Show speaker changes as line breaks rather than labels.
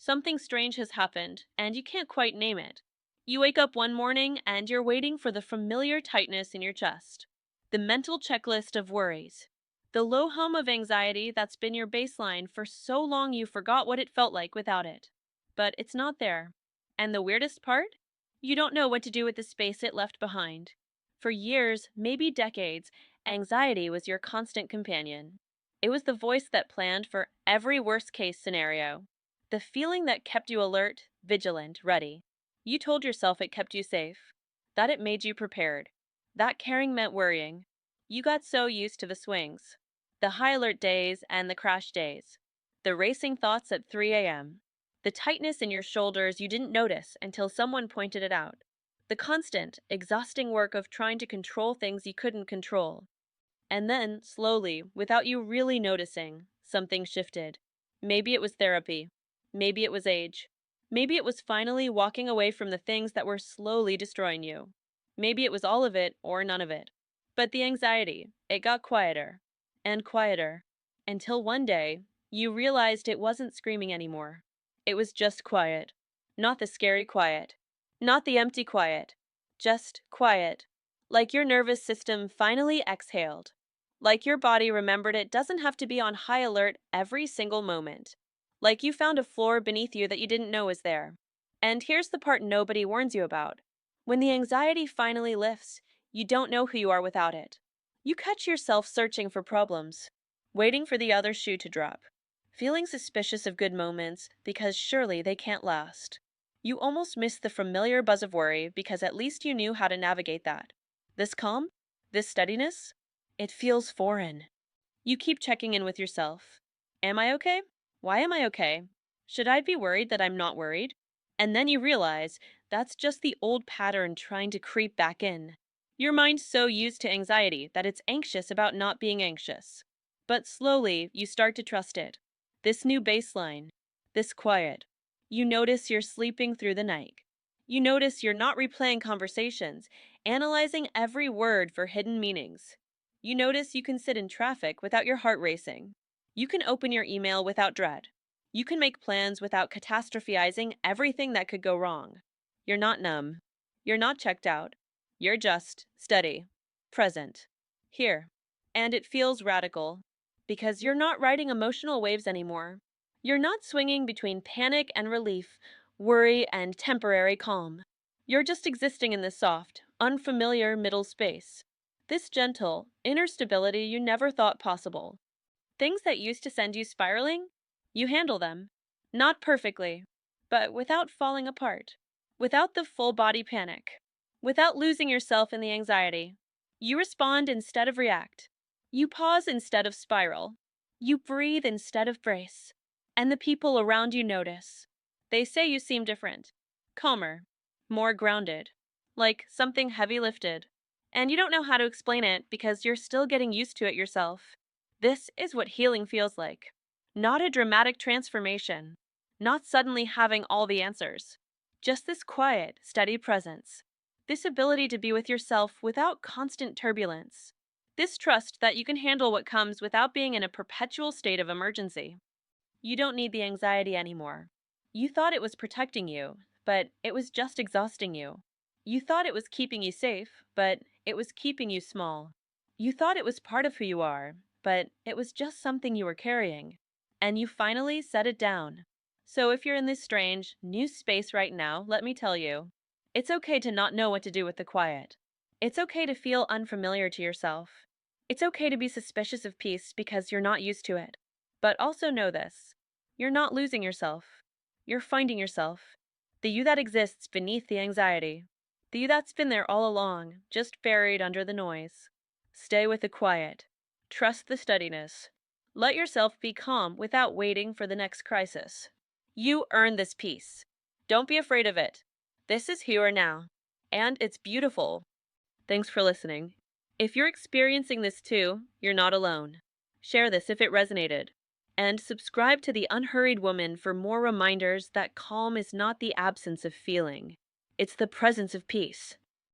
Something strange has happened, and you can't quite name it. You wake up one morning and you're waiting for the familiar tightness in your chest. The mental checklist of worries. The low hum of anxiety that's been your baseline for so long you forgot what it felt like without it. But it's not there. And the weirdest part? You don't know what to do with the space it left behind. For years, maybe decades, anxiety was your constant companion. It was the voice that planned for every worst case scenario. The feeling that kept you alert, vigilant, ready. You told yourself it kept you safe, that it made you prepared. That caring meant worrying. You got so used to the swings, the high alert days and the crash days, the racing thoughts at 3 a.m., the tightness in your shoulders you didn't notice until someone pointed it out, the constant, exhausting work of trying to control things you couldn't control. And then, slowly, without you really noticing, something shifted. Maybe it was therapy. Maybe it was age. Maybe it was finally walking away from the things that were slowly destroying you. Maybe it was all of it or none of it. But the anxiety, it got quieter and quieter until one day you realized it wasn't screaming anymore. It was just quiet. Not the scary quiet. Not the empty quiet. Just quiet. Like your nervous system finally exhaled. Like your body remembered it doesn't have to be on high alert every single moment. Like you found a floor beneath you that you didn't know was there. And here's the part nobody warns you about. When the anxiety finally lifts, you don't know who you are without it. You catch yourself searching for problems, waiting for the other shoe to drop, feeling suspicious of good moments because surely they can't last. You almost miss the familiar buzz of worry because at least you knew how to navigate that. This calm? This steadiness? It feels foreign. You keep checking in with yourself. Am I okay? Why am I okay? Should I be worried that I'm not worried? And then you realize that's just the old pattern trying to creep back in. Your mind's so used to anxiety that it's anxious about not being anxious. But slowly, you start to trust it. This new baseline, this quiet. You notice you're sleeping through the night. You notice you're not replaying conversations, analyzing every word for hidden meanings. You notice you can sit in traffic without your heart racing. You can open your email without dread. You can make plans without catastrophizing everything that could go wrong. You're not numb. You're not checked out. You're just steady, present, here. And it feels radical because you're not riding emotional waves anymore. You're not swinging between panic and relief, worry and temporary calm. You're just existing in this soft, unfamiliar middle space. This gentle, inner stability you never thought possible. Things that used to send you spiraling, you handle them. Not perfectly, but without falling apart. Without the full body panic. Without losing yourself in the anxiety. You respond instead of react. You pause instead of spiral. You breathe instead of brace. And the people around you notice. They say you seem different. Calmer. More grounded. Like something heavy lifted. And you don't know how to explain it because you're still getting used to it yourself. This is what healing feels like. Not a dramatic transformation. Not suddenly having all the answers. Just this quiet, steady presence. This ability to be with yourself without constant turbulence. This trust that you can handle what comes without being in a perpetual state of emergency. You don't need the anxiety anymore. You thought it was protecting you, but it was just exhausting you. You thought it was keeping you safe, but it was keeping you small. You thought it was part of who you are, but it was just something you were carrying. And you finally set it down. So if you're in this strange, new space right now, let me tell you, it's okay to not know what to do with the quiet. It's okay to feel unfamiliar to yourself. It's okay to be suspicious of peace because you're not used to it. But also know this. You're not losing yourself. You're finding yourself. The you that exists beneath the anxiety. The you that's been there all along, just buried under the noise. Stay with the quiet. Trust the steadiness. Let yourself be calm without waiting for the next crisis. You earn this peace. Don't be afraid of it. This is here and now. And it's beautiful. Thanks for listening. If you're experiencing this too, you're not alone. Share this if it resonated. And subscribe to The Unhurried Woman for more reminders that calm is not the absence of feeling. It's the presence of peace.